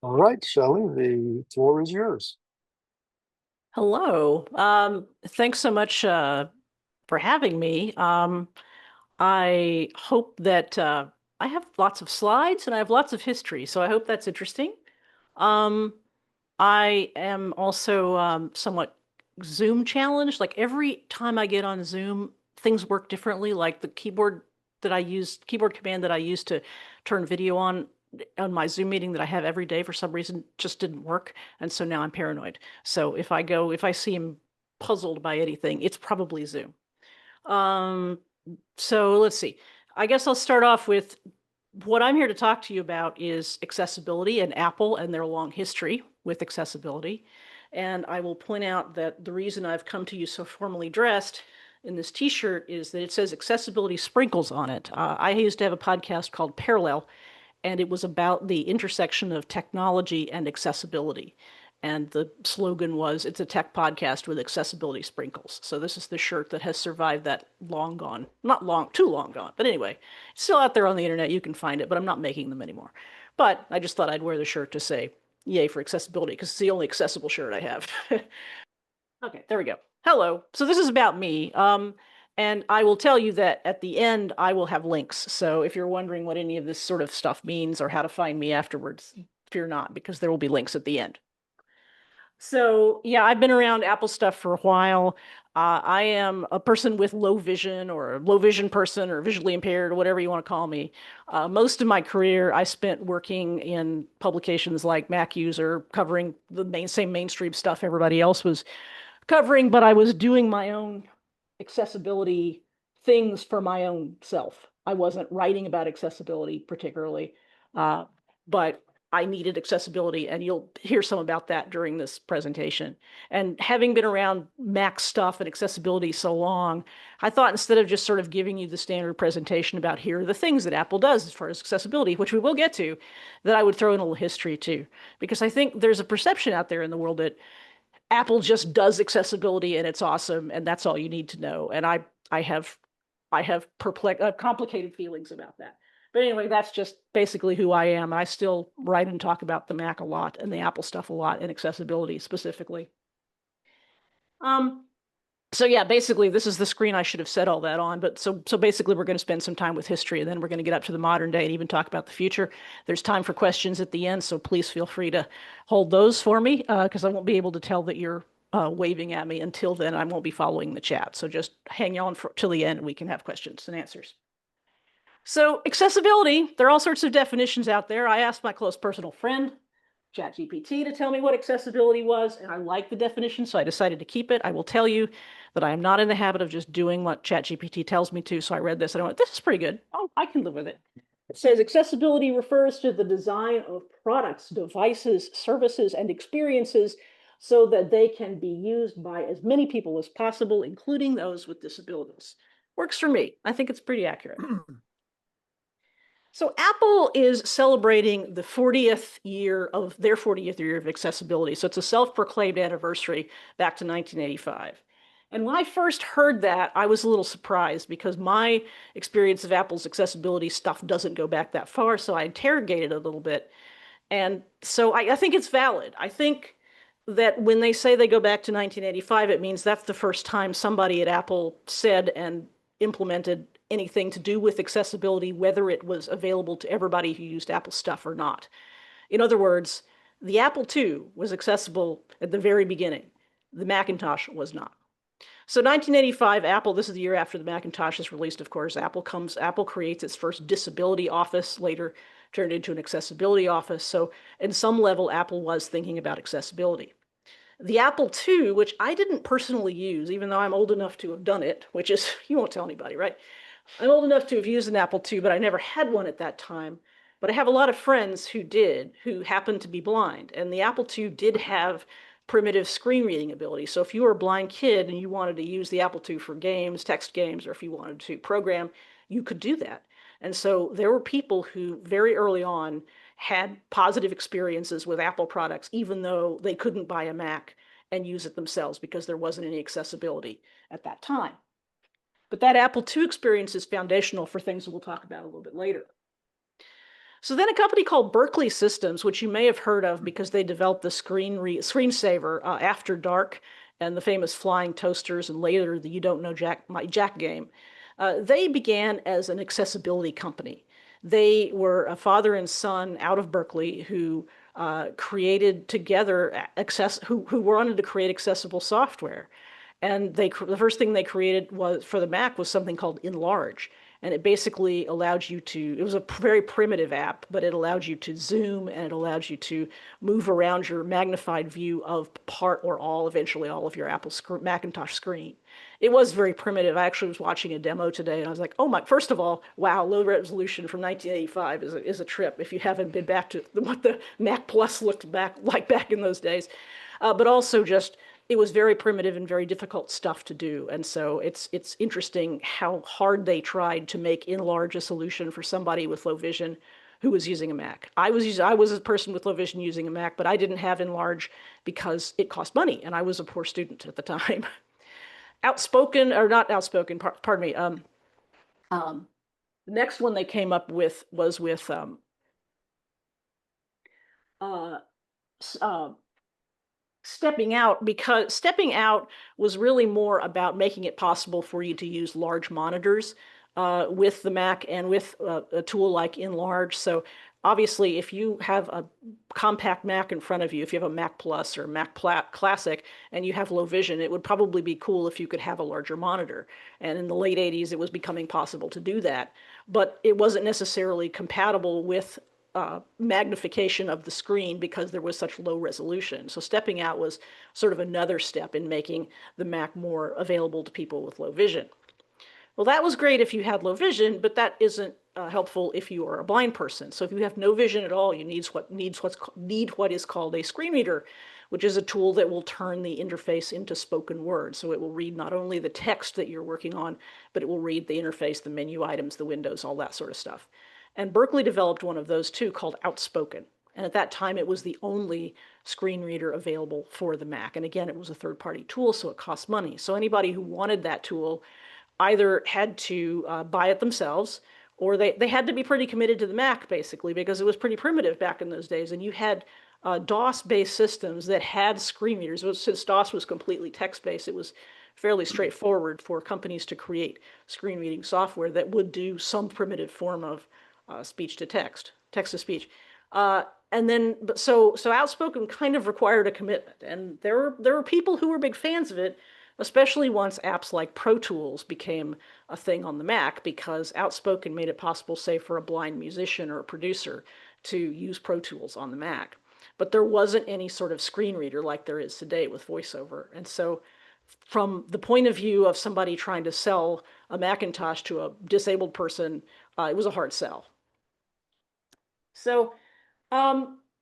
All right, Shelly, the floor is yours. Hello. Thanks so much for having me. I hope that I have lots of slides and I have lots of history, so I hope that's interesting. Um, I am also somewhat Zoom challenged. Like every time I get on Zoom, things work differently. Like the keyboard command that I used to turn video on my Zoom meeting that I have every day for some reason just didn't work. And so now I'm paranoid. So if I see him puzzled by anything, it's probably Zoom. Um, so let's see. I guess I'll start off with what I'm here to talk to you about is accessibility and Apple and their long history with accessibility. And I will point out that the reason I've come to you so formally dressed in this t-shirt is that it says accessibility sprinkles on it. I used to have a podcast called Parallel, and it was about the intersection of technology and accessibility. And the slogan was, it's a tech podcast with accessibility sprinkles. So this is the shirt that has survived that long gone, not long, too long gone. But anyway, it's still out there on the internet. You can find it, but I'm not making them anymore. But I just thought I'd wear the shirt to say, yay for accessibility, because it's the only accessible shirt I have. Okay, there we go. Hello. So this is about me. And I will tell you that at the end, I will have links. So if you're wondering what any of this sort of stuff means or how to find me afterwards, fear not, because there will be links at the end. So yeah, I've been around Apple stuff for a while. I am a person with low vision or a low vision person or visually impaired or whatever you want to call me. Most of my career I spent working in publications like MacUser, covering the same mainstream stuff everybody else was covering, but I was doing my own accessibility things for my own self. I wasn't writing about accessibility particularly, but I needed accessibility, and you'll hear some about that during this presentation. And having been around Mac stuff and accessibility so long, I thought instead of just sort of giving you the standard presentation about here are the things that Apple does as far as accessibility, which we will get to, that I would throw in a little history too. Because I think there's a perception out there in the world that Apple just does accessibility and it's awesome and that's all you need to know. And I have complicated feelings about that. But anyway, that's just basically who I am. I still write and talk about the Mac a lot and the Apple stuff a lot and accessibility specifically. So yeah, basically this is the screen I should have said all that on, but so basically we're going to spend some time with history and then we're going to get up to the modern day and even talk about the future. There's time for questions at the end, so please feel free to hold those for me because I won't be able to tell that you're waving at me until then. I won't be following the chat, so just hang on till the end and we can have questions and answers. So accessibility, there are all sorts of definitions out there. I asked my close personal friend, ChatGPT, to tell me what accessibility was, and I like the definition, so I decided to keep it. I will tell you that I am not in the habit of just doing what ChatGPT tells me to, so I read this and I went, this is pretty good. Oh, I can live with it. It says accessibility refers to the design of products, devices, services, and experiences so that they can be used by as many people as possible, including those with disabilities. Works for me. I think it's pretty accurate. So Apple is celebrating the 40th year of their 40th year of accessibility. So it's a self-proclaimed anniversary back to 1985. And when I first heard that, I was a little surprised because my experience of Apple's accessibility stuff doesn't go back that far. So I interrogated a little bit. And so I think it's valid. I think that when they say they go back to 1985, it means that's the first time somebody at Apple said and implemented anything to do with accessibility, whether it was available to everybody who used Apple stuff or not. In other words, the Apple II was accessible at the very beginning. The Macintosh was not. So 1985, Apple, this is the year after the Macintosh is released, of course, Apple creates its first disability office, later turned into an accessibility office. So in some level, Apple was thinking about accessibility. The Apple II, which I didn't personally use, even though I'm old enough to have done it, which is, you won't tell anybody, right? I'm old enough to have used an Apple II, but I never had one at that time. But I have a lot of friends who did, who happened to be blind. And the Apple II did have primitive screen reading ability. So if you were a blind kid and you wanted to use the Apple II for games, text games, or if you wanted to program, you could do that. And so there were people who very early on had positive experiences with Apple products, even though they couldn't buy a Mac and use it themselves because there wasn't any accessibility at that time. But that Apple II experience is foundational for things that we'll talk about a little bit later. So then a company called Berkeley Systems, which you may have heard of because they developed the screensaver After Dark and the famous flying toasters and later the You Don't Know Jack game. They began as an accessibility company. They were a father and son out of Berkeley who created together who wanted to create accessible software. And the first thing they created was for the Mac was something called Enlarge. And it basically allowed you to, it was a very primitive app, but it allowed you to zoom and it allowed you to move around your magnified view of part or all, eventually all of your Macintosh screen. It was very primitive. I actually was watching a demo today and I was like, oh my, first of all, wow, low resolution from 1985 is a trip if you haven't been back to what the Mac Plus looked like back in those days. But also just it was very primitive and very difficult stuff to do. And so it's interesting how hard they tried to make Enlarge a solution for somebody with low vision who was using a Mac. I was a person with low vision using a Mac, but I didn't have Enlarge because it cost money and I was a poor student at the time. Outspoken or not outspoken, pardon me. The next one they came up with was with uh, stepping out, because stepping out was really more about making it possible for you to use large monitors with the Mac and with a tool like Enlarge. So obviously, if you have a compact Mac in front of you, if you have a Mac Plus or Mac Classic and you have low vision, it would probably be cool if you could have a larger monitor. And in the late 80s, it was becoming possible to do that. But it wasn't necessarily compatible with magnification of the screen because there was such low resolution. So stepping out was sort of another step in making the Mac more available to people with low vision. Well, that was great if you had low vision, but that isn't helpful if you are a blind person. So if you have no vision at all, you need what is called a screen reader, which is a tool that will turn the interface into spoken word. So it will read not only the text that you're working on, but it will read the interface, the menu items, the windows, all that sort of stuff. And Berkeley developed one of those too called Outspoken. And at that time, it was the only screen reader available for the Mac. And again, it was a third-party tool, so it cost money. So anybody who wanted that tool either had to buy it themselves, or they had to be pretty committed to the Mac, basically, because it was pretty primitive back in those days. And you had DOS-based systems that had screen readers. Since DOS was completely text-based, it was fairly straightforward for companies to create screen reading software that would do some primitive form of speech to text, text to speech. And then, so Outspoken kind of required a commitment, and there were people who were big fans of it, especially once apps like Pro Tools became a thing on the Mac, because Outspoken made it possible, say, for a blind musician or a producer to use Pro Tools on the Mac. But there wasn't any sort of screen reader like there is today with VoiceOver. And so from the point of view of somebody trying to sell a Macintosh to a disabled person, it was a hard sell. So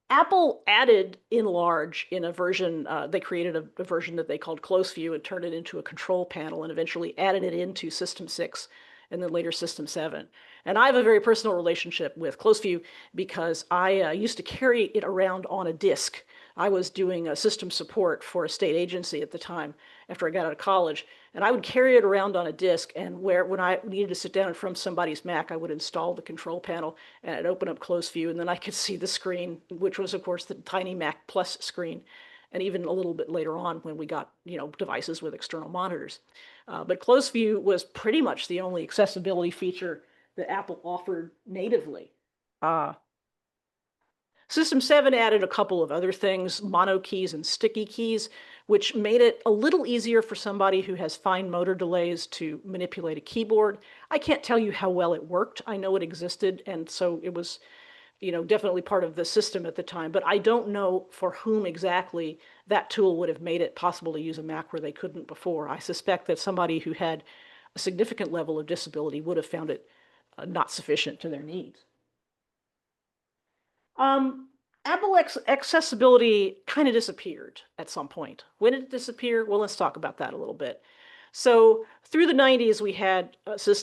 Apple added Enlarge in a version, they created a version that they called Close View and turned it into a control panel and eventually added it into System 6 and then later System 7. And I have a very personal relationship with Close View because I used to carry it around on a disk. I was doing system support for a state agency at the time after I got out of college, and I would carry it around on a disk, and when I needed to sit down in front of somebody's Mac, I would install the control panel and I'd open up Close View, and then I could see the screen, which was, of course, the tiny Mac Plus screen, and even a little bit later on when we got, devices with external monitors. But Close View was pretty much the only accessibility feature that Apple offered natively. System 7 added a couple of other things, mono keys and sticky keys, which made it a little easier for somebody who has fine motor delays to manipulate a keyboard. I can't tell you how well it worked. I know it existed, and so it was, definitely part of the system at the time, but I don't know for whom exactly that tool would have made it possible to use a Mac where they couldn't before. I suspect that somebody who had a significant level of disability would have found it not sufficient to their needs. Apple accessibility kind of disappeared at some point. When did it disappear? Well, let's talk about that a little bit. So through the 90s, we had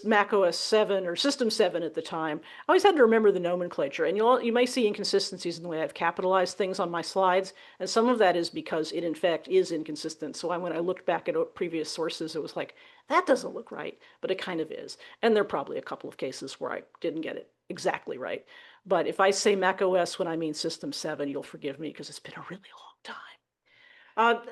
Mac OS 7 or System 7 at the time. I always had to remember the nomenclature, and you may see inconsistencies in the way I've capitalized things on my slides, and some of that is because it in fact is inconsistent. So when I looked back at previous sources, it was like, that doesn't look right, but it kind of is. And there are probably a couple of cases where I didn't get it exactly right. But if I say Mac OS when I mean System 7, you'll forgive me because it's been a really long time.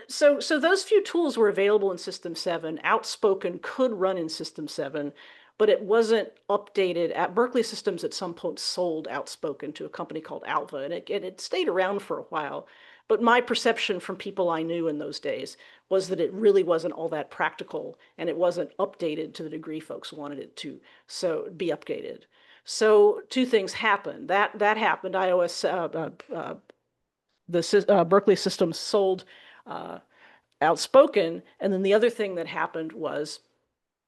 So those few tools were available in System 7. Outspoken could run in System 7, but it wasn't updated. At Berkeley Systems at some point sold Outspoken to a company called Alva, and it stayed around for a while. But my perception from people I knew in those days was that it really wasn't all that practical, and it wasn't updated to the degree folks wanted it to be updated. So two things happened. That happened. iOS the Berkeley Systems sold uh, Outspoken, and then the other thing that happened was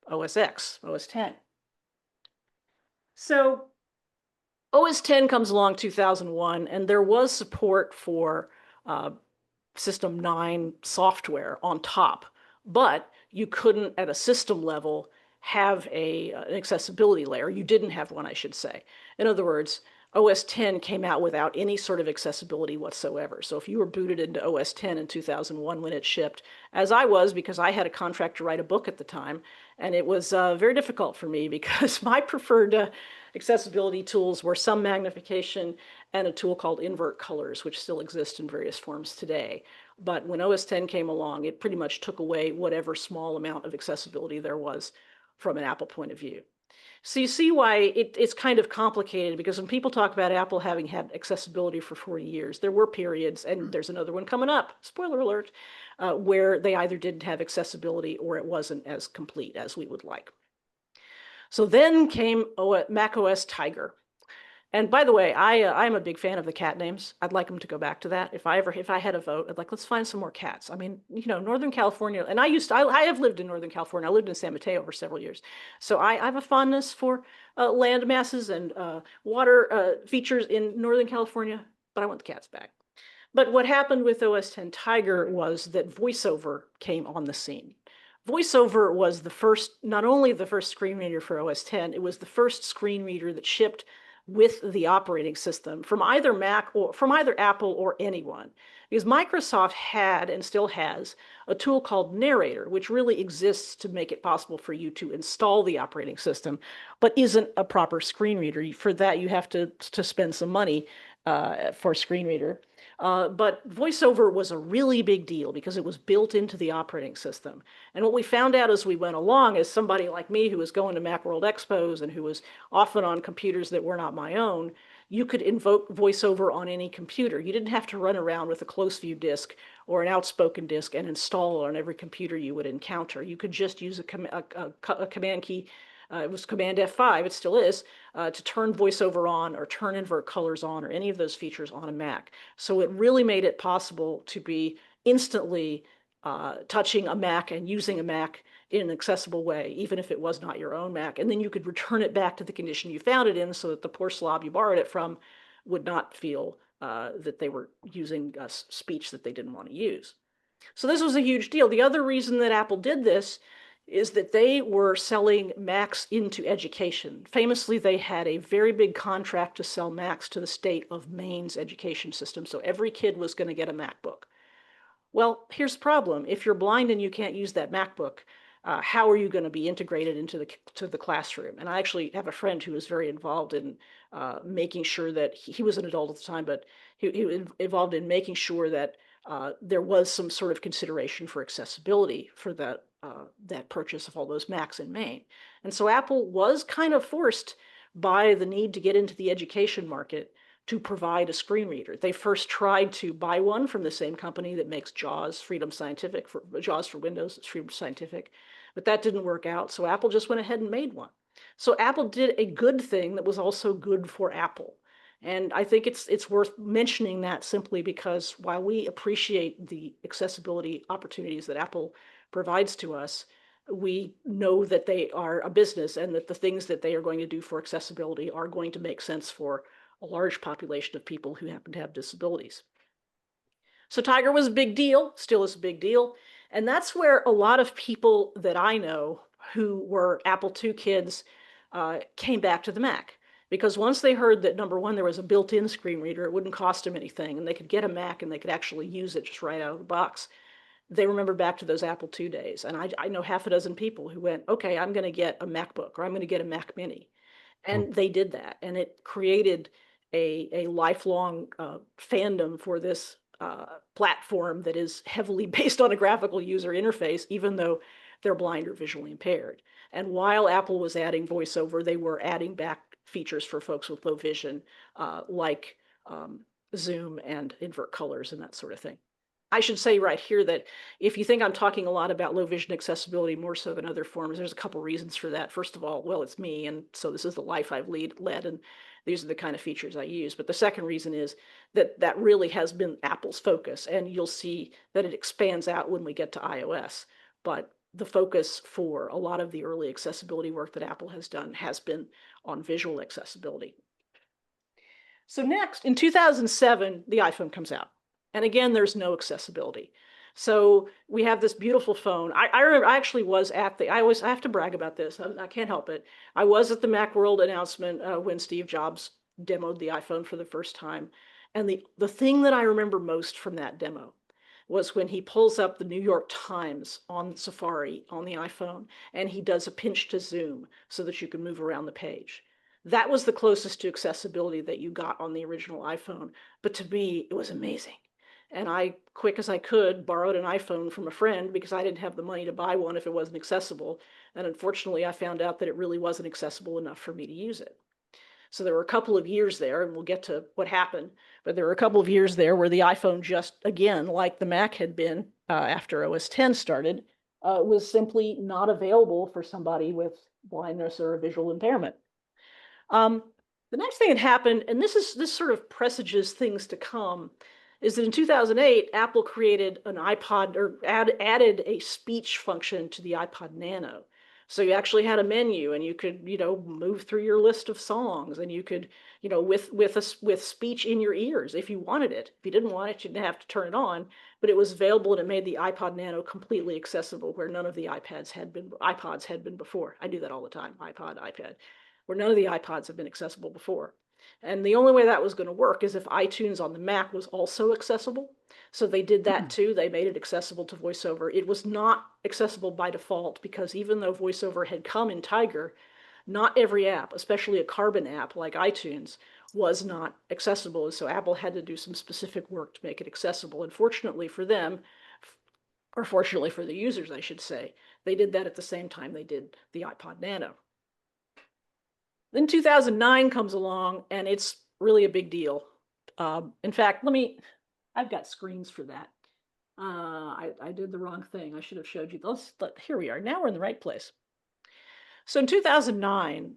OS X, OS 10. So OS 10 comes along 2001, and there was support for uh, System 9 software on top, but you couldn't, at a system level, have an accessibility layer. You didn't have one, I should say. In other words, OS 10 came out without any sort of accessibility whatsoever. So if you were booted into OS 10 in 2001 when it shipped, as I was because I had a contract to write a book at the time, and it was very difficult for me because my preferred accessibility tools were some magnification and a tool called invert colors, which still exist in various forms today. But when OS 10 came along, it pretty much took away whatever small amount of accessibility there was from an Apple point of view. So you see why it's kind of complicated, because when people talk about Apple having had accessibility for 40 years, there were periods, and there's another one coming up, spoiler alert, where they either didn't have accessibility or it wasn't as complete as we would like. So then came Mac OS Tiger. And by the way, I'm a big fan of the cat names. I'd like them to go back to that. If I had a vote, I'd like, let's find some more cats. I mean, Northern California, and I have lived in Northern California. I lived in San Mateo for several years. So I have a fondness for land masses and water features in Northern California, but I want the cats back. But what happened with OS 10 Tiger was that VoiceOver came on the scene. VoiceOver was not only the first screen reader for OS 10, it was the first screen reader that shipped with the operating system from either Mac or from either Apple or anyone. Because Microsoft had and still has a tool called Narrator, which really exists to make it possible for you to install the operating system, but isn't a proper screen reader. For that, you have to spend some money for a screen reader. But VoiceOver was a really big deal because it was built into the operating system. And what we found out as we went along, as somebody like me who was going to Macworld Expos and who was often on computers that were not my own, you could invoke VoiceOver on any computer. You didn't have to run around with a close view disk or an outspoken disk and install it on every computer you would encounter. You could just use a command key. It was Command F5, it still is, to turn VoiceOver on or turn invert colors on or any of those features on a Mac. So it really made it possible to be instantly touching a Mac and using a Mac in an accessible way, even if it was not your own Mac. And then you could return it back to the condition you found it in so that the poor slob you borrowed it from would not feel that they were using speech that they didn't want to use. So this was a huge deal. The other reason that Apple did this is that they were selling Macs into education. Famously, they had a very big contract to sell Macs to the state of Maine's education system, so every kid was going to get a MacBook. Well, here's the problem. If you're blind and you can't use that MacBook, how are you going to be integrated into the classroom? And I actually have a friend who was very involved in making sure that he was an adult at the time, but he was involved in making sure that there was some sort of consideration for accessibility for that purchase of all those Macs in Maine. And so Apple was kind of forced by the need to get into the education market to provide a screen reader. They first tried to buy one from the same company that makes JAWS, Freedom Scientific, for JAWS for Windows, it's Freedom Scientific, but that didn't work out, so Apple just went ahead and made one. So Apple did a good thing that was also good for Apple. And I think it's worth mentioning that simply because while we appreciate the accessibility opportunities that Apple provides to us, we know that they are a business and that the things that they are going to do for accessibility are going to make sense for a large population of people who happen to have disabilities. So Tiger was a big deal, still is a big deal. And that's where a lot of people that I know who were Apple II kids came back to the Mac. Because once they heard that, number one, there was a built-in screen reader, it wouldn't cost them anything, and they could get a Mac and they could actually use it just right out of the box, they remember back to those Apple II days. And I know half a dozen people who went, okay, I'm going to get a MacBook or I'm going to get a Mac Mini. Hmm. And they did that. And it created a lifelong fandom for this platform that is heavily based on a graphical user interface, even though they're blind or visually impaired. And while Apple was adding voiceover, they were adding back features for folks with low vision, like zoom and invert colors and that sort of thing. I should say right here that if you think I'm talking a lot about low vision accessibility more so than other forms, there's a couple reasons for that. First of all, well, it's me, and so this is the life I've led, and these are the kind of features I use. But the second reason is that that really has been Apple's focus, and you'll see that it expands out when we get to iOS. But the focus for a lot of the early accessibility work that Apple has done has been on visual accessibility. So next, in 2007, the iPhone comes out. And again, there's no accessibility. So we have this beautiful phone. I remember I actually was at I have to brag about this. I can't help it. I was at the Macworld announcement when Steve Jobs demoed the iPhone for the first time. And the thing that I remember most from that demo was when he pulls up the New York Times on Safari on the iPhone and he does a pinch to zoom so that you can move around the page. That was the closest to accessibility that you got on the original iPhone. But to me, it was amazing. And I, quick as I could, borrowed an iPhone from a friend because I didn't have the money to buy one if it wasn't accessible. And unfortunately, I found out that it really wasn't accessible enough for me to use it. So there were a couple of years there, and we'll get to what happened, but there were a couple of years there where the iPhone just, again, like the Mac had been after OS X started, was simply not available for somebody with blindness or a visual impairment. The next thing that happened, and this sort of presages things to come, is that in 2008, Apple created an iPod or added a speech function to the iPod Nano. So you actually had a menu, and you could, move through your list of songs, and you could, with speech in your ears if you wanted it. If you didn't want it, you didn't have to turn it on, but it was available, and it made the iPod Nano completely accessible, where none of the iPods had been before. I do that all the time, iPod, iPad, where none of the iPods have been accessible before. And the only way that was going to work is if iTunes on the Mac was also accessible. So they did that too. They made it accessible to VoiceOver. It was not accessible by default because even though VoiceOver had come in Tiger, not every app, especially a Carbon app like iTunes, was not accessible. And so Apple had to do some specific work to make it accessible. And fortunately for them, or fortunately for the users, I should say, they did that at the same time they did the iPod Nano. Then 2009 comes along, and it's really a big deal. In fact, I've got screens for that. I did the wrong thing. I should have showed you. Here we are. Now we're in the right place. So in 2009,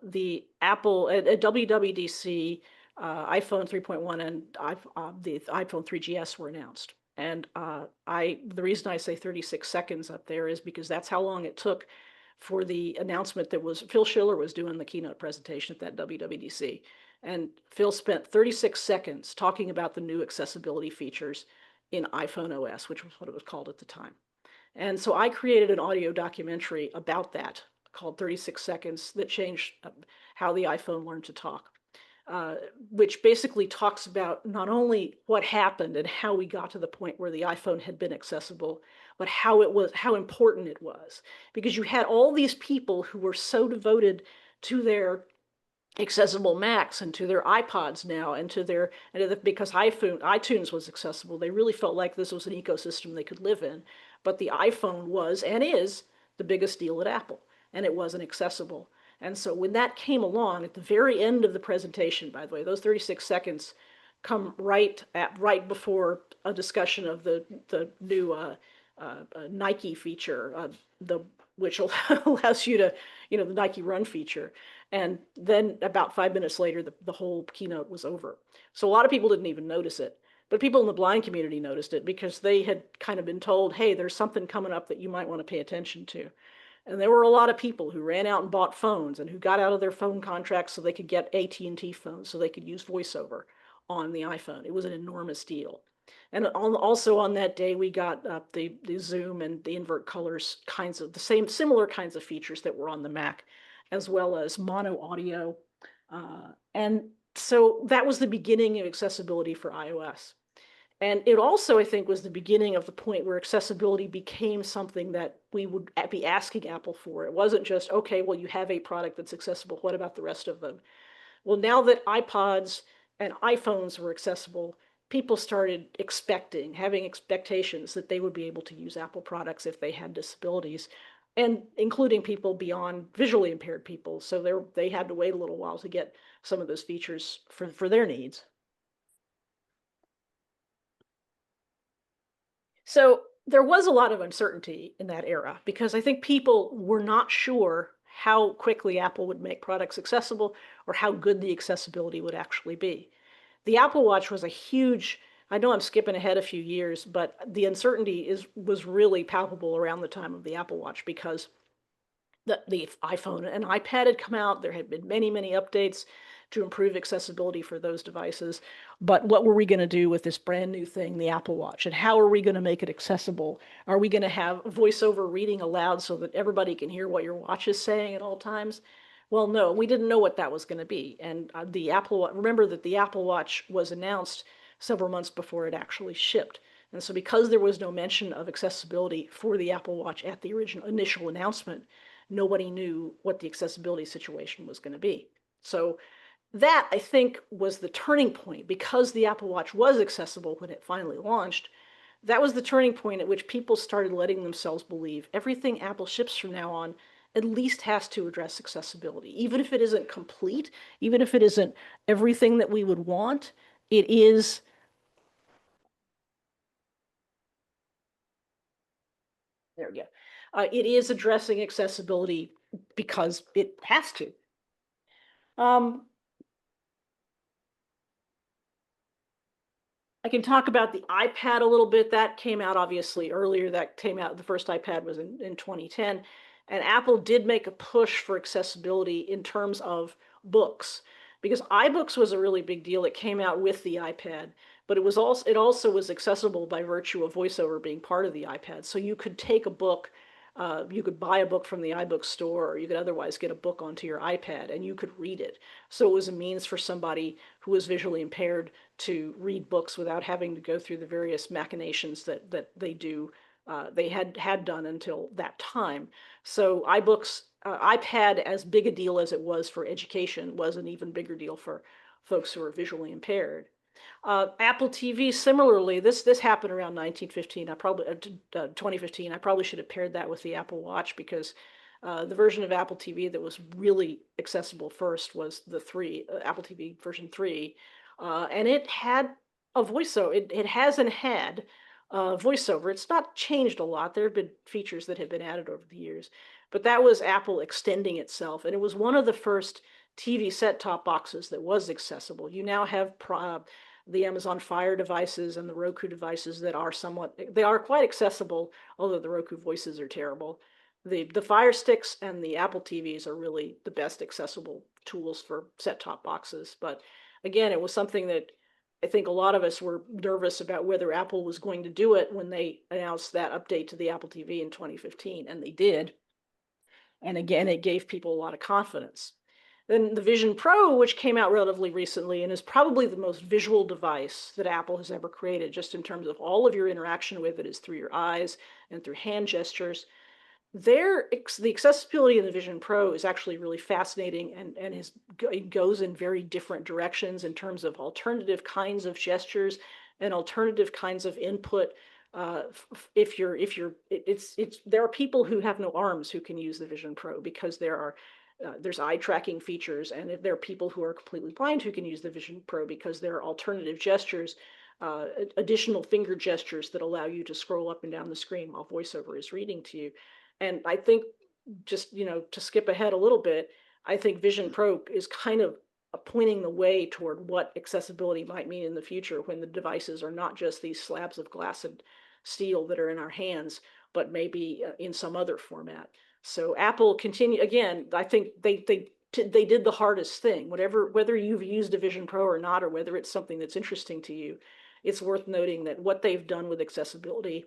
the Apple at WWDC, iPhone 3.1 and the iPhone 3GS were announced. And the reason I say 36 seconds up there is because that's how long it took for the announcement that was Phil Schiller was doing the keynote presentation at that WWDC. And Phil spent 36 seconds talking about the new accessibility features in iPhone OS, which was what it was called at the time. And so I created an audio documentary about that called 36 Seconds that changed how the iPhone learned to talk, which basically talks about not only what happened and how we got to the point where the iPhone had been accessible, but how important it was. Because you had all these people who were so devoted to their accessible Macs and to their iPods now and because iTunes was accessible, they really felt like this was an ecosystem they could live in. But the iPhone was and is the biggest deal at Apple, and it wasn't accessible. And so when that came along at the very end of the presentation, by the way, those 36 seconds come right before a discussion of the new Nike feature, which allows you to, the Nike Run feature. And then about 5 minutes later, the whole keynote was over. So a lot of people didn't even notice it. But people in the blind community noticed it because they had kind of been told, hey, there's something coming up that you might want to pay attention to. And there were a lot of people who ran out and bought phones and who got out of their phone contracts so they could get AT&T phones so they could use voiceover on the iPhone. It was an enormous deal. And also on that day, we got the zoom and the invert colors kinds of the similar kinds of features that were on the Mac, as well as mono audio. And so that was the beginning of accessibility for iOS. And it also, I think, was the beginning of the point where accessibility became something that we would be asking Apple for. It wasn't just, okay, well, you have a product that's accessible. What about the rest of them? Well, now that iPods and iPhones were accessible, people started having expectations that they would be able to use Apple products if they had disabilities, and including people beyond visually impaired people. So they had to wait a little while to get some of those features for their needs. So there was a lot of uncertainty in that era because I think people were not sure how quickly Apple would make products accessible or how good the accessibility would actually be. The Apple Watch was a huge, I know I'm skipping ahead a few years, but the uncertainty was really palpable around the time of the Apple Watch because the iPhone and iPad had come out. There had been many, many updates to improve accessibility for those devices. But what were we going to do with this brand new thing, the Apple Watch? And how are we going to make it accessible? Are we going to have voiceover reading aloud so that everybody can hear what your watch is saying at all times? Well, no, we didn't know what that was going to be. And remember that the Apple Watch was announced several months before it actually shipped. And so because there was no mention of accessibility for the Apple Watch at the initial announcement, nobody knew what the accessibility situation was going to be. So that, I think, was the turning point. Because the Apple Watch was accessible when it finally launched, that was the turning point at which people started letting themselves believe everything Apple ships from now on at least has to address accessibility. Even if it isn't complete, even if it isn't everything that we would want, it is. There we go. It is addressing accessibility because it has to. Um, I can talk about the iPad a little bit. That came out obviously earlier. That came out, the first iPad was in 2010. And Apple did make a push for accessibility in terms of books, because iBooks was a really big deal. It came out with the iPad, but it also was accessible by virtue of VoiceOver being part of the iPad. So you could take a book, you could buy a book from the iBook store, or you could otherwise get a book onto your iPad and you could read it. So it was a means for somebody who was visually impaired to read books without having to go through the various machinations that they had done until that time. So iPad, as big a deal as it was for education, was an even bigger deal for folks who are visually impaired. Apple TV, similarly, this happened around 2015. I probably should have paired that with the Apple Watch, because the version of Apple TV that was really accessible first was the Apple TV version 3, and it had a voiceover. It hasn't had voiceover. It's not changed a lot. There have been features that have been added over the years, but that was Apple extending itself, and it was one of the first TV set-top boxes that was accessible. You now have the Amazon Fire devices and the Roku devices that they are quite accessible, although the Roku voices are terrible. The Fire Sticks and the Apple TVs are really the best accessible tools for set-top boxes. But again, it was something that I think a lot of us were nervous about whether Apple was going to do it when they announced that update to the Apple TV in 2015, and they did. And again, it gave people a lot of confidence. Then the Vision Pro, which came out relatively recently and is probably the most visual device that Apple has ever created, just in terms of all of your interaction with it is through your eyes and through hand gestures. The accessibility in the Vision Pro is actually really fascinating, and it goes in very different directions in terms of alternative kinds of gestures and alternative kinds of input. There are people who have no arms who can use the Vision Pro because there's eye tracking features, and if there are people who are completely blind who can use the Vision Pro because there are alternative gestures, additional finger gestures that allow you to scroll up and down the screen while VoiceOver is reading to you. And I think, just to skip ahead a little bit, I think Vision Pro is kind of pointing the way toward what accessibility might mean in the future, when the devices are not just these slabs of glass and steel that are in our hands, but maybe in some other format. So Apple continue again. I think they did the hardest thing. Whether you've used a Vision Pro or not, or whether it's something that's interesting to you, it's worth noting that what they've done with accessibility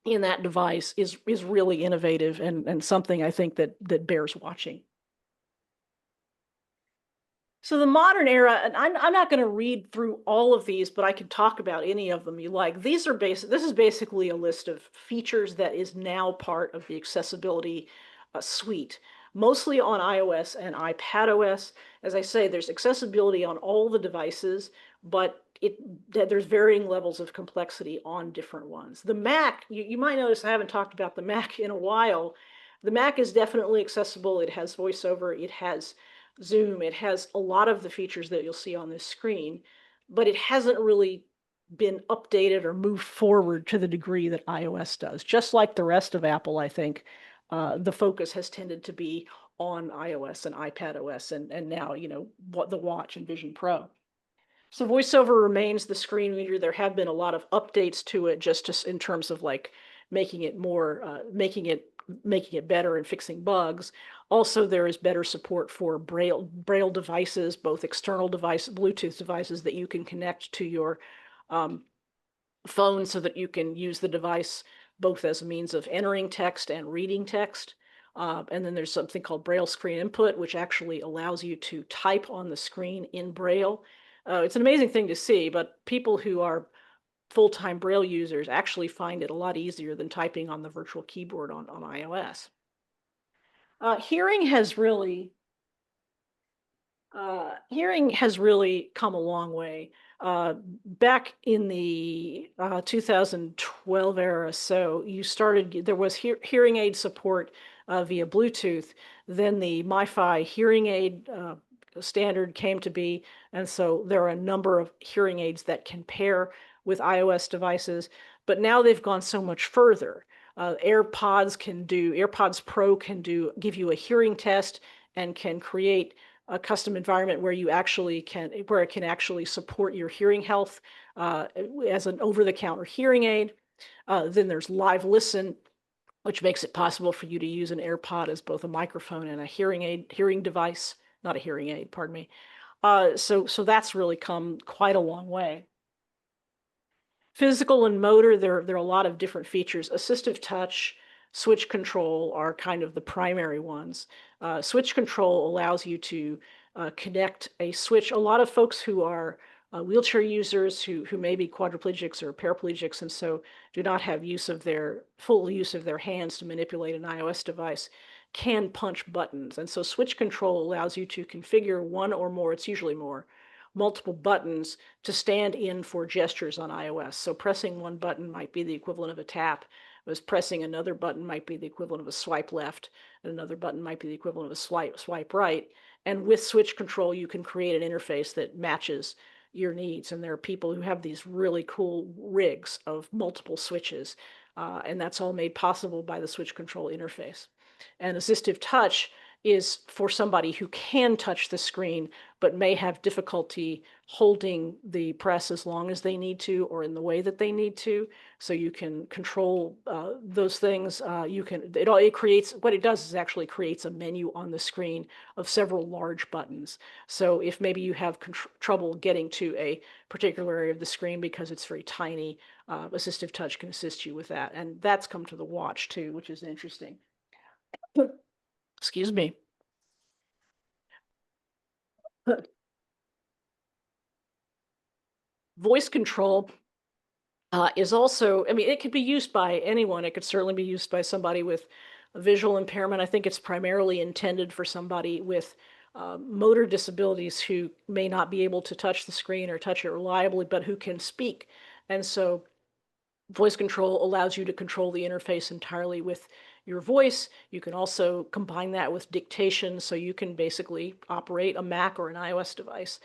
in that device is really innovative and something I think that bears watching. So the modern era, and I'm not going to read through all of these, but I can talk about any of them you like. This is basically a list of features that is now part of the accessibility suite, mostly on iOS and iPadOS. As I say, there's accessibility on all the devices, but there's varying levels of complexity on different ones. The Mac, you might notice I haven't talked about the Mac in a while. The Mac is definitely accessible. It has VoiceOver. It has Zoom. It has a lot of the features that you'll see on this screen, but it hasn't really been updated or moved forward to the degree that iOS does. Just like the rest of Apple, I think the focus has tended to be on iOS and iPadOS, and now what the Watch and Vision Pro. So VoiceOver remains the screen reader. There have been a lot of updates to it, just in terms of like making it more, making it better and fixing bugs. Also, there is better support for Braille devices, both external devices, Bluetooth devices that you can connect to your um, phone, so that you can use the device both as a means of entering text and reading text. And then there's something called Braille screen input, which actually allows you to type on the screen in Braille. It's an amazing thing to see, but people who are full-time Braille users actually find it a lot easier than typing on the virtual keyboard on iOS. Hearing has really come a long way. Back in the 2012 era, so there was hearing aid support via Bluetooth. Then the MiFi hearing aid standard came to be, and so there are a number of hearing aids that can pair with iOS devices. But now they've gone so much further. AirPods Pro give you a hearing test and can create a custom environment where it can actually support your hearing health as an over-the-counter hearing aid. Then there's Live Listen, which makes it possible for you to use an AirPod as both a microphone and a hearing device, not a hearing aid, pardon me. So that's really come quite a long way. Physical and motor, there are a lot of different features. Assistive touch, switch control are kind of the primary ones. Switch control allows you to connect a switch. A lot of folks who are wheelchair users who may be quadriplegics or paraplegics, and so do not have full use of their hands to manipulate an iOS device, can punch buttons. And so switch control allows you to configure one or more, it's usually more, multiple buttons to stand in for gestures on iOS. So pressing one button might be the equivalent of a tap, whereas pressing another button might be the equivalent of a swipe left, and another button might be the equivalent of a swipe right. And with switch control, you can create an interface that matches your needs. And there are people who have these really cool rigs of multiple switches, and that's all made possible by the switch control interface. And assistive touch is for somebody who can touch the screen but may have difficulty holding the press as long as they need to or in the way that they need to. So you can control those things. What it does is actually creates a menu on the screen of several large buttons. So if maybe you have trouble getting to a particular area of the screen because it's very tiny, assistive touch can assist you with that. And that's come to the watch too, which is interesting. Excuse me. Voice control is also, I mean, it could be used by anyone. It could certainly be used by somebody with a visual impairment. I think it's primarily intended for somebody with motor disabilities who may not be able to touch the screen or touch it reliably, but who can speak. And so voice control allows you to control the interface entirely with your voice. You can also combine that with dictation, so you can basically operate a Mac or an iOS device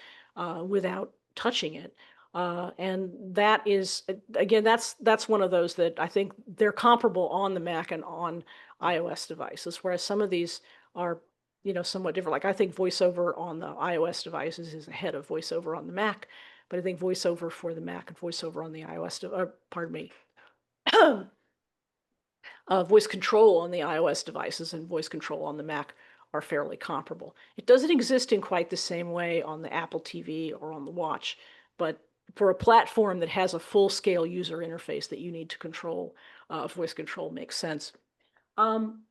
without touching it. And that is, again, that's one of those that I think they're comparable on the Mac and on iOS devices, whereas some of these are, somewhat different. Like I think VoiceOver on the iOS devices is ahead of VoiceOver on the Mac, but I think VoiceOver for the Mac and VoiceOver on the iOS, pardon me, Voice control on the iOS devices and voice control on the Mac are fairly comparable. It doesn't exist in quite the same way on the Apple TV or on the Watch, but for a platform that has a full-scale user interface that you need to control, voice control makes sense.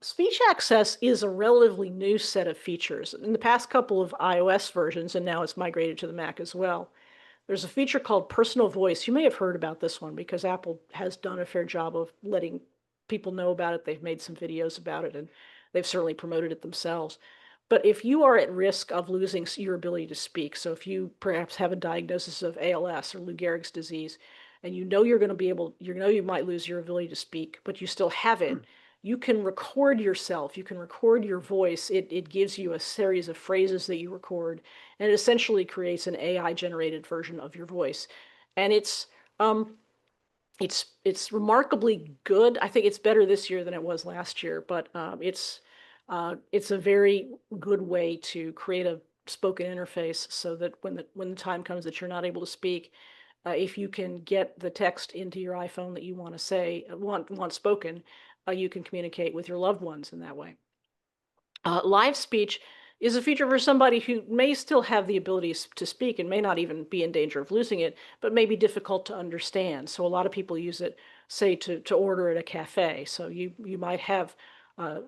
Speech access is a relatively new set of features. In the past couple of iOS versions, and now it's migrated to the Mac as well, there's a feature called personal voice. You may have heard about this one because Apple has done a fair job of letting people know about it. They've made some videos about it, and they've certainly promoted it themselves. But if you are at risk of losing your ability to speak, so if you perhaps have a diagnosis of ALS or Lou Gehrig's disease, and you know you're going to be able, you know you might lose your ability to speak, but you still have it, you can record yourself. You can record your voice. It gives you a series of phrases that you record, and it essentially creates an AI-generated version of your voice. And um, it's remarkably good. I think it's better this year than it was last year, but it's a very good way to create a spoken interface so that when the time comes that you're not able to speak, if you can get the text into your iPhone that you want to say want spoken, you can communicate with your loved ones in that way. Live speech is a feature for somebody who may still have the ability to speak and may not even be in danger of losing it, but may be difficult to understand. So a lot of people use it, say, to order at a cafe. So you might have,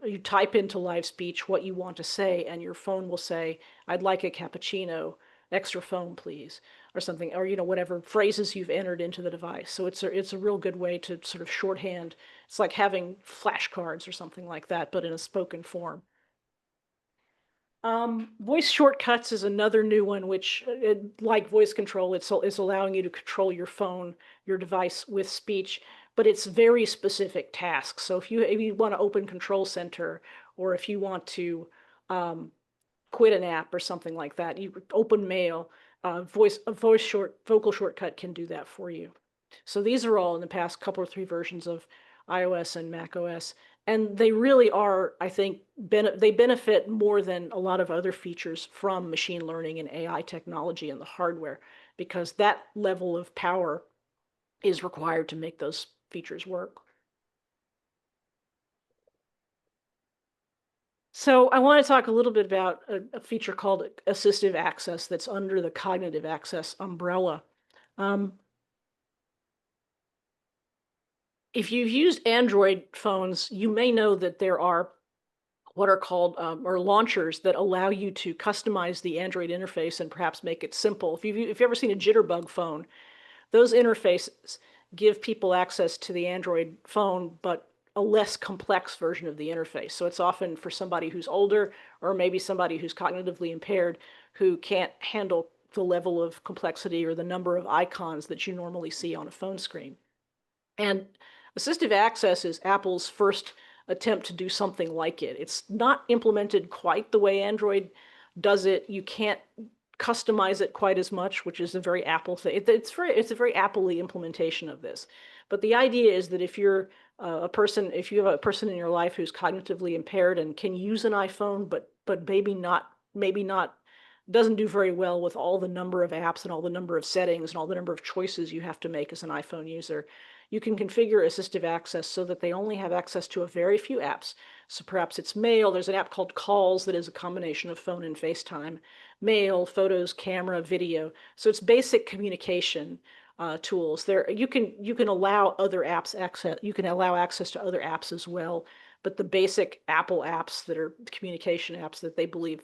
you type into live speech what you want to say, and your phone will say, "I'd like a cappuccino, extra foam, please," or something, or whatever phrases you've entered into the device. So it's a real good way to sort of shorthand. It's like having flashcards or something like that, but in a spoken form. Voice shortcuts is another new one, which, like voice control, it's allowing you to control your phone, your device with speech, but it's very specific tasks. So if you want to open Control Center, or if you want to um, quit an app or something like that, you open Mail, vocal shortcut can do that for you. So these are all in the past couple or three versions of iOS and macOS, and they really are, I think, they benefit more than a lot of other features from machine learning and AI technology and the hardware, because that level of power is required to make those features work. So I want to talk a little bit about a feature called assistive access that's under the cognitive access umbrella. Um, if you've used Android phones, you may know that there are what are called or launchers that allow you to customize the Android interface and perhaps make it simple. If you've ever seen a Jitterbug phone, those interfaces give people access to the Android phone, but a less complex version of the interface. So it's often for somebody who's older, or maybe somebody who's cognitively impaired, who can't handle the level of complexity or the number of icons that you normally see on a phone screen. And assistive access is Apple's first attempt to do something like it. It's not implemented quite the way Android does it. You can't customize it quite as much, which is a very Apple thing. It's a very Apple-y implementation of this. But the idea is that if you're if you have a person in your life who's cognitively impaired and can use an iPhone, but maybe not doesn't do very well with all the number of apps and all the number of settings and all the number of choices you have to make as an iPhone user, you can configure assistive access so that they only have access to a very few apps. So perhaps it's Mail. There's an app called Calls that is a combination of phone and FaceTime. Mail, photos, camera, video. So it's basic communication tools. There you can allow other apps access. You can allow access to other apps as well. But the basic Apple apps that are communication apps that they believe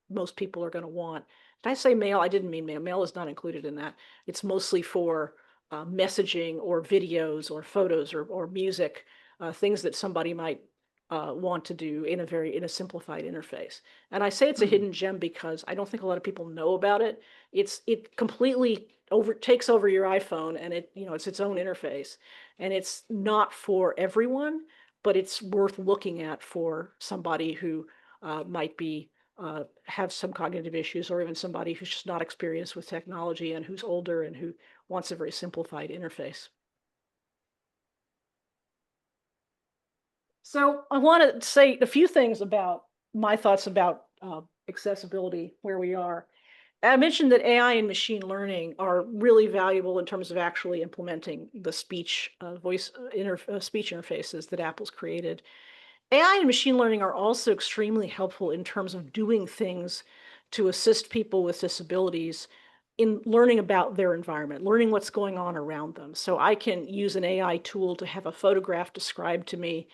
most people are going to want. Did I say Mail? I didn't mean Mail. Mail is not included in that. It's mostly for messaging or videos or photos or music, things that somebody might want to do in a simplified interface. And I say it's a hidden gem because I don't think a lot of people know about it. It completely takes over your iPhone, and it's its own interface, and it's not for everyone, but it's worth looking at for somebody who might be have some cognitive issues, or even somebody who's just not experienced with technology and who's older and who wants a very simplified interface. So I want to say a few things about my thoughts about accessibility where we are. I mentioned that AI and machine learning are really valuable in terms of actually implementing the speech interfaces that Apple's created. AI and machine learning are also extremely helpful in terms of doing things to assist people with disabilities in learning about their environment, learning what's going on around them. So I can use an AI tool to have a photograph described to me,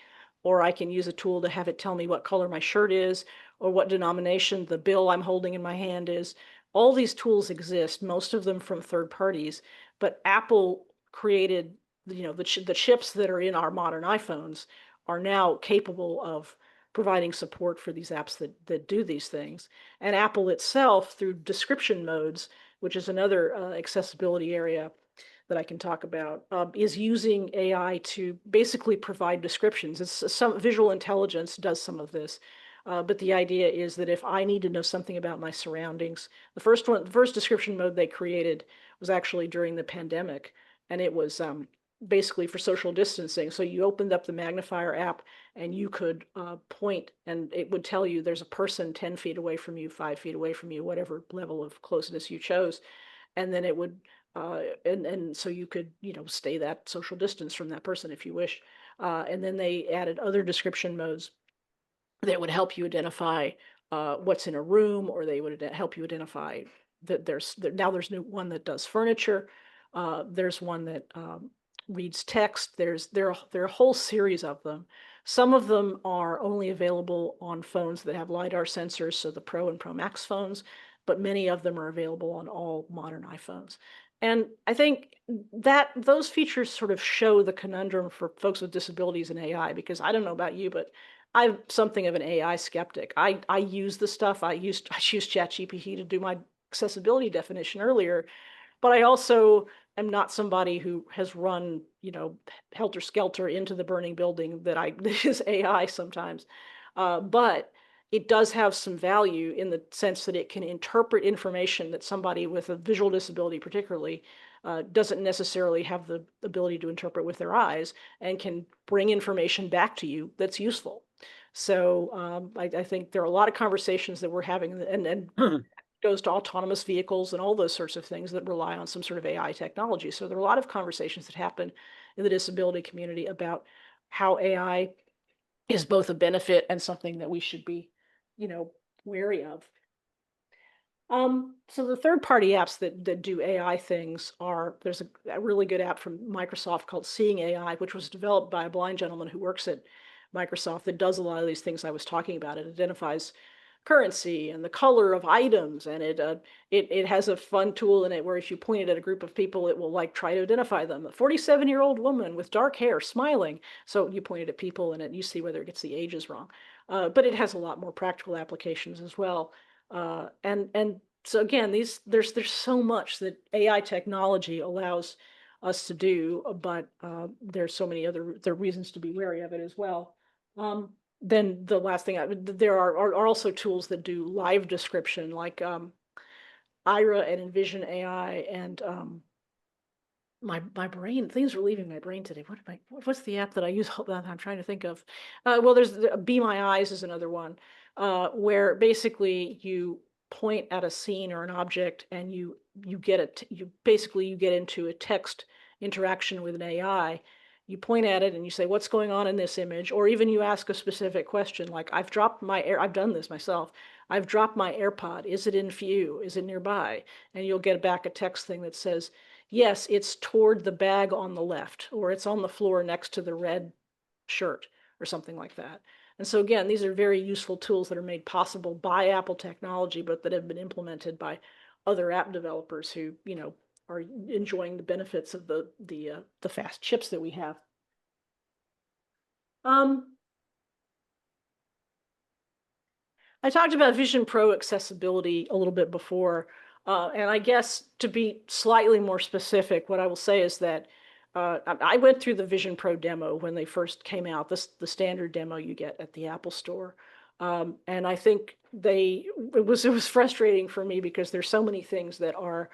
or I can use a tool to have it tell me what color my shirt is, or what denomination the bill I'm holding in my hand is. All these tools exist, most of them from third parties, but Apple created, the chips that are in our modern iPhones are now capable of providing support for these apps that do these things. And Apple itself, through description modes, which is another accessibility area that I can talk about, is using AI to basically provide descriptions. Some visual intelligence does some of this. But the idea is that if I need to know something about my surroundings, the first description mode they created was actually during the pandemic, and it was basically for social distancing. So you opened up the magnifier app and you could point, and it would tell you there's a person 10 feet away from you, 5 feet away from you, whatever level of closeness you chose. And then it would, and so you could, stay that social distance from that person if you wish. And then they added other description modes that would help you identify what's in a room, or they would help you identify that there's new one that does furniture. There's one that reads text. There are a whole series of them. Some of them are only available on phones that have LiDAR sensors, so the Pro and Pro Max phones, but many of them are available on all modern iPhones. And I think that those features sort of show the conundrum for folks with disabilities in AI, because I don't know about you, but I'm something of an AI skeptic. I use the stuff. I used ChatGPT to do my accessibility definition earlier, but I also am not somebody who has run, helter skelter into the burning building that is AI sometimes. But it does have some value in the sense that it can interpret information that somebody with a visual disability, particularly, doesn't necessarily have the ability to interpret with their eyes, and can bring information back to you that's useful. So I think there are a lot of conversations that we're having, and goes to autonomous vehicles and all those sorts of things that rely on some sort of AI technology. So there are a lot of conversations that happen in the disability community about how AI is both a benefit and something that we should be, wary of. So the third-party apps that do AI things there's a really good app from Microsoft called Seeing AI, which was developed by a blind gentleman who works at Microsoft that does a lot of these things I was talking about. It identifies currency and the color of items, and it has a fun tool in it where if you point it at a group of people, it will like try to identify them. A 47-year-old woman with dark hair smiling. So you point it at people and you see whether it gets the ages wrong. But it has a lot more practical applications as well. And so again, there's so much that AI technology allows us to do, but there's so many other reasons to be wary of it as well. Then the last thing, there are also tools that do live description, like Ira and Envision AI, and my brain, things are leaving my brain today. What's the app that I use? Hold on, I'm trying to think of. Well, there's Be My Eyes is another one, where basically you point at a scene or an object, and you get you get into a text interaction with an AI. You point at it and you say, what's going on in this image? Or even you ask a specific question, like, I've done this myself. I've dropped my AirPod. Is it in view? Is it nearby? And you'll get back a text thing that says, yes, it's toward the bag on the left, or it's on the floor next to the red shirt, or something like that. And so again, these are very useful tools that are made possible by Apple technology, but that have been implemented by other app developers who, are enjoying the benefits of the fast chips that we have. I talked about Vision Pro accessibility a little bit before, and I guess to be slightly more specific, what I will say is that I went through the Vision Pro demo when they first came out, the standard demo you get at the Apple Store. And I think it was frustrating for me because there's so many things that are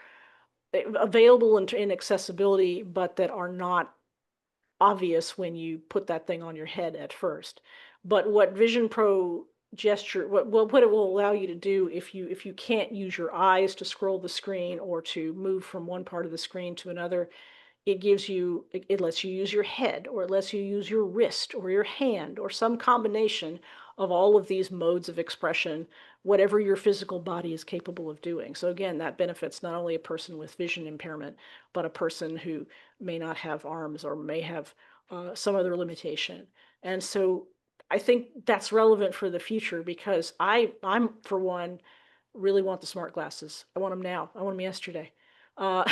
available in accessibility, but that are not obvious when you put that thing on your head at first. But what Vision Pro gesture, what it will allow you to do if you can't use your eyes to scroll the screen or to move from one part of the screen to another, it lets you use your head, or it lets you use your wrist or your hand, or some combination of all of these modes of expression, whatever your physical body is capable of doing. So again, that benefits not only a person with vision impairment, but a person who may not have arms or may have some other limitation. And so I think that's relevant for the future, because I'm for one really want the smart glasses. I want them now. I want them yesterday. Uh,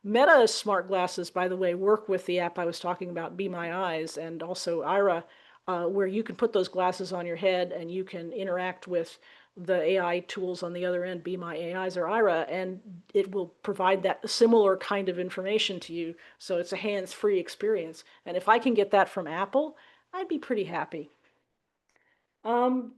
Meta smart glasses, by the way, work with the app I was talking about, Be My Eyes, and also Ira, where you can put those glasses on your head and you can interact with the AI tools on the other end, Be My Eyes or Ira, and it will provide that similar kind of information to you. So it's a hands-free experience. And if I can get that from Apple, I'd be pretty happy. Um,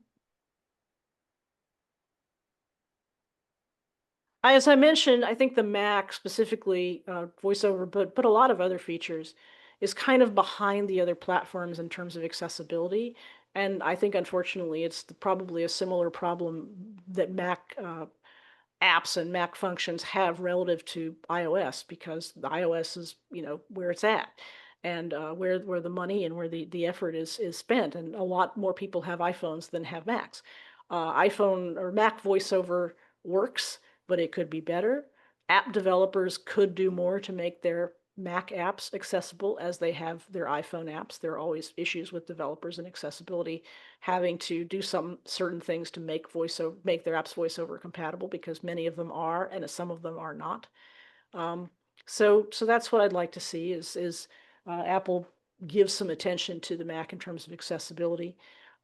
As I mentioned, I think the Mac specifically, VoiceOver, but a lot of other features, is kind of behind the other platforms in terms of accessibility. And I think, unfortunately, it's probably a similar problem that Mac apps and Mac functions have relative to iOS, because the iOS is, where it's at, and where the money and where the effort is spent. And a lot more people have iPhones than have Macs. iPhone or Mac VoiceOver works, but it could be better. App developers could do more to make their Mac apps accessible as they have their iPhone apps. There are always issues with developers and accessibility having to do some certain things to make their apps voiceover compatible, because many of them are and some of them are not. Um, so that's what I'd like to see is Apple gives some attention to the Mac in terms of accessibility.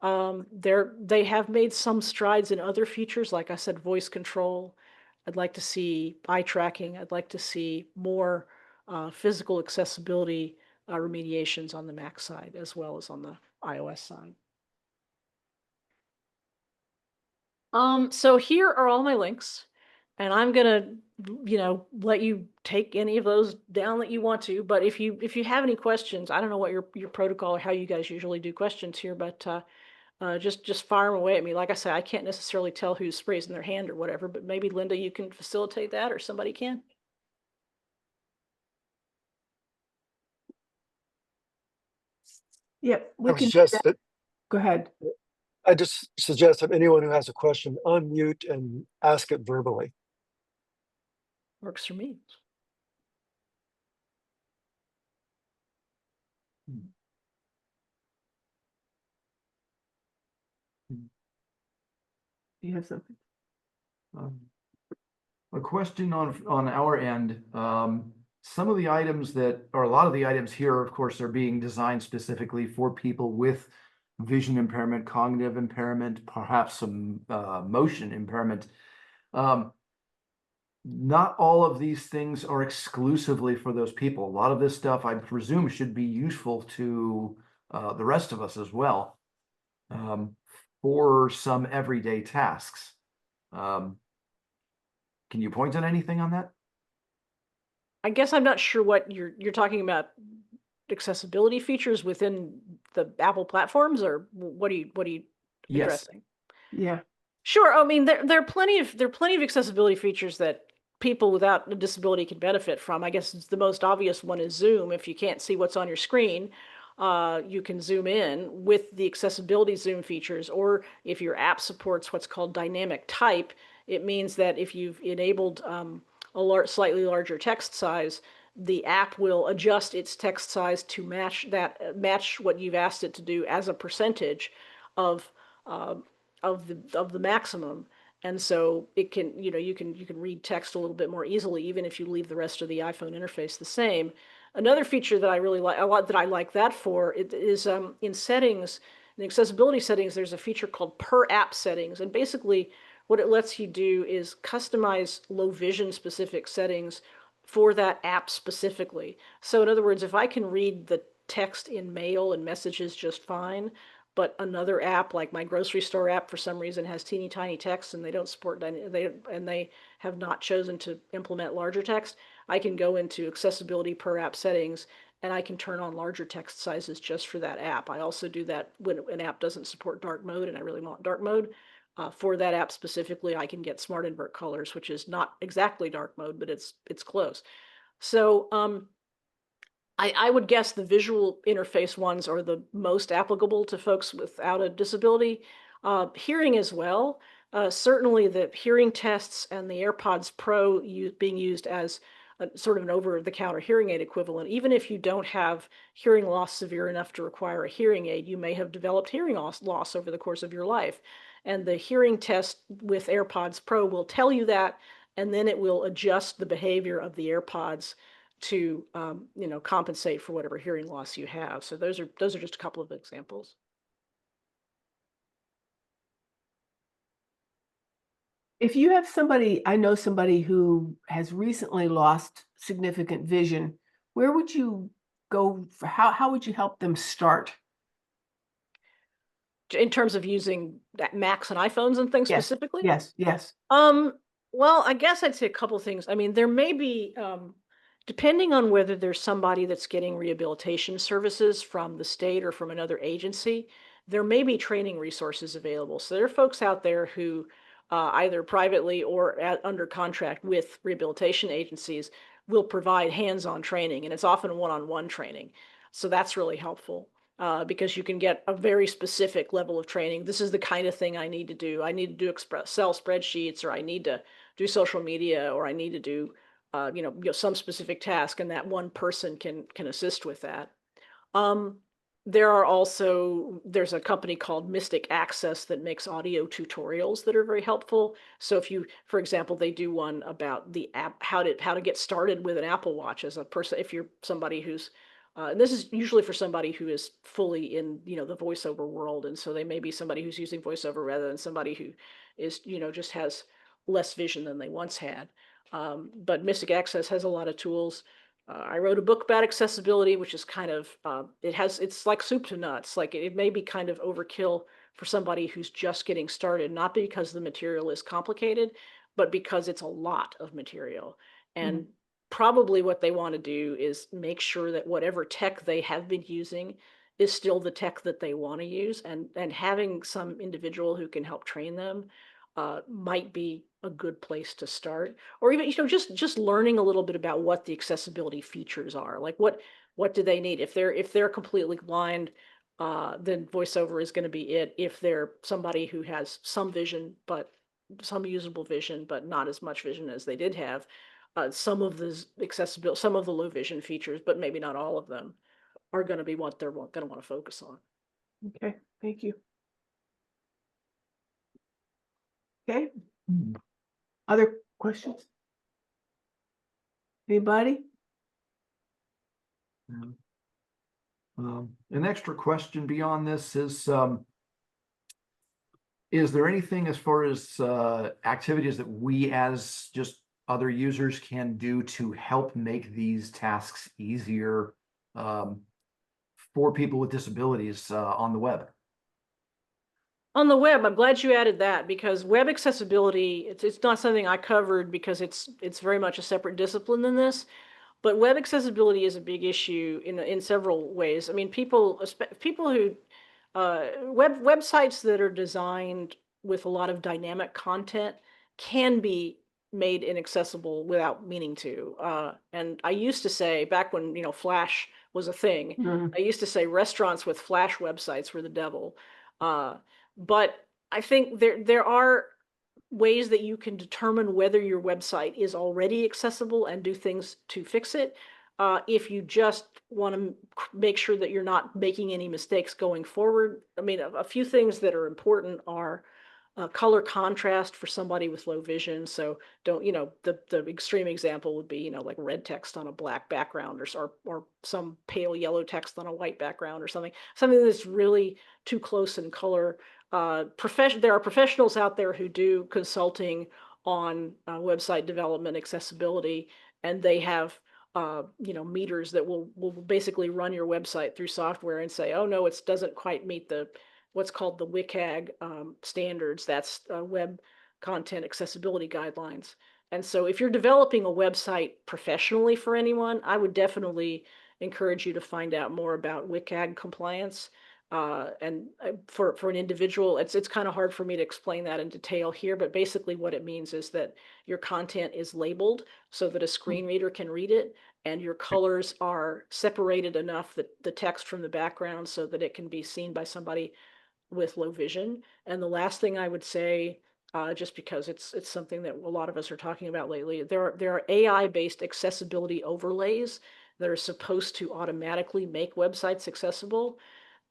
They have made some strides in other features, like I said, voice control. I'd like to see eye tracking. I'd like to see more physical accessibility remediations on the Mac side as well as on the iOS side. So here are all my links, and I'm gonna, let you take any of those down that you want to. But if you have any questions, I don't know what your protocol or how you guys usually do questions here, but just fire them away at me. Like I said, I can't necessarily tell who's raising their hand or whatever, but maybe Linda, you can facilitate that, or somebody can. Yep, I we would can do suggest that. that Go ahead. I just suggest that anyone who has a question, unmute and ask it verbally. Works for me. You have something? A question on our end. Some of the items or a lot of the items here, of course, are being designed specifically for people with vision impairment, cognitive impairment, perhaps some motion impairment. Not all of these things are exclusively for those people. A lot of this stuff, I presume, should be useful to the rest of us as well, for some everyday tasks. Can you point on anything on that? I guess I'm not sure what you're talking about. Accessibility features within the Apple platforms, or what are you Yes. addressing? Yeah. Sure. I mean, there are plenty of accessibility features that people without a disability can benefit from. I guess the most obvious one is Zoom. If you can't see what's on your screen, you can zoom in with the accessibility Zoom features. Or if your app supports what's called dynamic type, it means that if you've enabled slightly larger text size, the app will adjust its text size to match what you've asked it to do as a percentage of uh, of the maximum. And so it can, you can read text a little bit more easily, even if you leave the rest of the iPhone interface the same. Another feature that I really like, a lot that I like that for, it is in settings, in accessibility settings, there's a feature called per app settings. And basically what it lets you do is customize low vision specific settings for that app specifically. So in other words, if I can read the text in mail and messages just fine, but another app like my grocery store app for some reason has teeny tiny text and they don't support they have not chosen to implement larger text, I can go into accessibility per app settings and I can turn on larger text sizes just for that app. I also do that when an app doesn't support dark mode and I really want dark mode. For that app specifically, I can get smart invert colors, which is not exactly dark mode, but it's close. So I would guess the visual interface ones are the most applicable to folks without a disability. Hearing as well. Certainly the hearing tests and the AirPods Pro being used as sort of an over-the-counter hearing aid equivalent. Even if you don't have hearing loss severe enough to require a hearing aid, you may have developed hearing loss over the course of your life. And the hearing test with AirPods Pro will tell you that, and then it will adjust the behavior of the AirPods to compensate for whatever hearing loss you have. So those are just a couple of examples. If you have somebody, I know somebody who has recently lost significant vision, where would you go for how would you help them start? In terms of using Macs and iPhones and things Yes, specifically? yes. Well, I guess I'd say a couple things. I mean, there may be, depending on whether there's somebody that's getting rehabilitation services from the state or from another agency, there may be training resources available. So there are folks out there who, either privately or under contract with rehabilitation agencies, will provide hands-on training, and it's often one-on-one training. So that's really helpful. Because you can get a very specific level of training. This is the kind of thing I need to do. I need to do Excel spreadsheets, or I need to do social media, or I need to do some specific task, and that one person can assist with that. There's a company called Mystic Access that makes audio tutorials that are very helpful. So for example, they do one about the app, how to get started with an Apple Watch as a person, if you're somebody who's and this is usually for somebody who is fully in, the voiceover world. And so they may be somebody who's using voiceover rather than somebody who is, just has less vision than they once had. But Mystic Access has a lot of tools. I wrote a book about accessibility, which is kind of, it's like soup to nuts. Like it may be kind of overkill for somebody who's just getting started, not because the material is complicated, but because it's a lot of material. And probably what they want to do is make sure that whatever tech they have been using is still the tech that they want to use, and having some individual who can help train them might be a good place to start. Or even just learning a little bit about what the accessibility features are. Like what do they need? If they're completely blind, then voiceover is going to be it. If they're somebody who has some vision, but some usable vision, but not as much vision as they did have, some of the low vision features, but maybe not all of them, are going to be what they're going to want to focus on. Okay, thank you. Okay. Other questions? Anybody? An extra question beyond this is there anything as far as activities that we as just other users can do to help make these tasks easier for people with disabilities on the web? On the web, I'm glad you added that, because web accessibility, it's not something I covered because it's very much a separate discipline than this. But web accessibility is a big issue in several ways. I mean, people who websites that are designed with a lot of dynamic content can be made inaccessible without meaning to. And I used to say, back when Flash was a thing, I used to say restaurants with Flash websites were the devil. But I think there are ways that you can determine whether your website is already accessible and do things to fix it. If you just want to make sure that you're not making any mistakes going forward. I mean, a few things that are important are color contrast for somebody with low vision. So don't, the extreme example would be, like red text on a black background, or some pale yellow text on a white background, or something that's really too close in color. There are professionals out there who do consulting on website development accessibility, and they have meters that will basically run your website through software and say, oh no, it doesn't quite meet what's called the WCAG standards. That's web content accessibility guidelines. And so if you're developing a website professionally for anyone, I would definitely encourage you to find out more about WCAG compliance. And for an individual, it's kind of hard for me to explain that in detail here, but basically what it means is that your content is labeled so that a screen reader can read it, and your colors are separated enough that the text from the background so that it can be seen by somebody with low vision. And the last thing I would say, just because it's something that a lot of us are talking about lately, there are AI-based accessibility overlays that are supposed to automatically make websites accessible.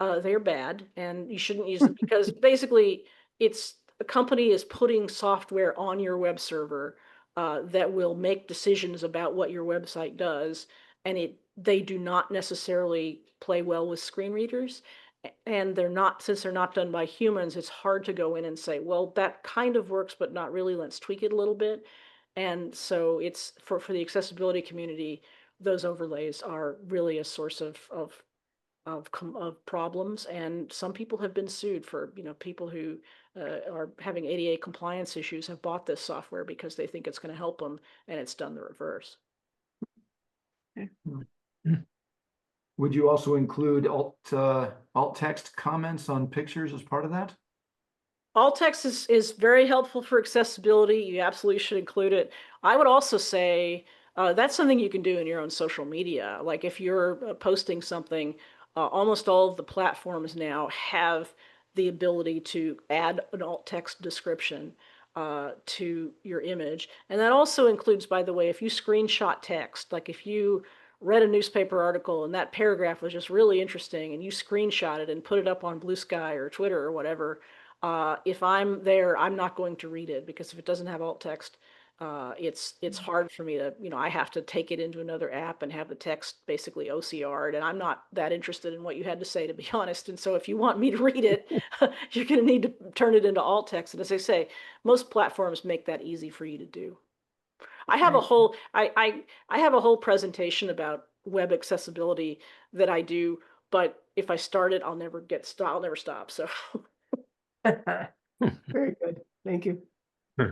They're bad, and you shouldn't use them because basically it's a company is putting software on your web server that will make decisions about what your website does, and they do not necessarily play well with screen readers. And since they're not done by humans, it's hard to go in and say, well, that kind of works, but not really. Let's tweak it a little bit. And so it's for the accessibility community, those overlays are really a source of problems, and some people have been sued for, people who are having ADA compliance issues have bought this software because they think it's going to help them, and it's done the reverse. Would you also include alt text comments on pictures as part of that? Alt text is very helpful for accessibility. You absolutely should include it. I would also say that's something you can do in your own social media. Like if you're posting something, almost all of the platforms now have the ability to add an alt text description to your image. And that also includes, by the way, if you screenshot text, like if you read a newspaper article and that paragraph was just really interesting and you screenshot it and put it up on Bluesky or Twitter or whatever, if I'm there, I'm not going to read it, because if it doesn't have alt text, it's hard for me to, I have to take it into another app and have the text basically OCR'd, and I'm not that interested in what you had to say, to be honest. And so if you want me to read it, you're going to need to turn it into alt text. And as I say, most platforms make that easy for you to do. I have a whole I have a whole presentation about web accessibility that I do, but if I start it, I'll never stop. So Very good. Thank you. Hmm.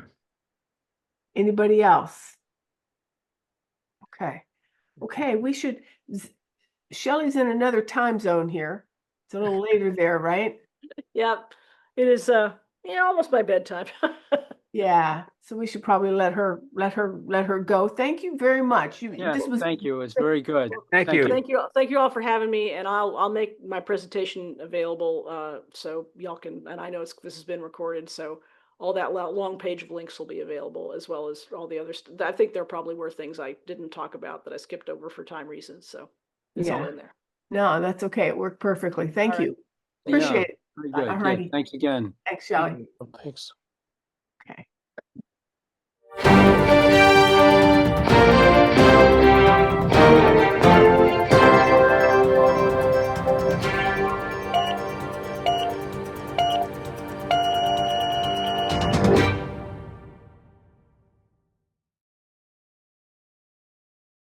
Anybody else? Okay, Shelly's in another time zone here. It's a little later there, right? yeah, it is almost my bedtime. Yeah, so we should probably let her go. Thank you very much. Yes, thank you. It's very good. Thank you. Thank you all for having me, and I'll make my presentation available so y'all can. And I know this has been recorded, so all that long page of links will be available, as well as all the other stuff. I think there probably were things I didn't talk about that I skipped over for time reasons, so it's all in there. No, that's okay. It worked perfectly. Thank you. Yeah, Appreciate it. very good. All Yeah, righty. thanks again. Thanks, Shelly. Thanks. Okay.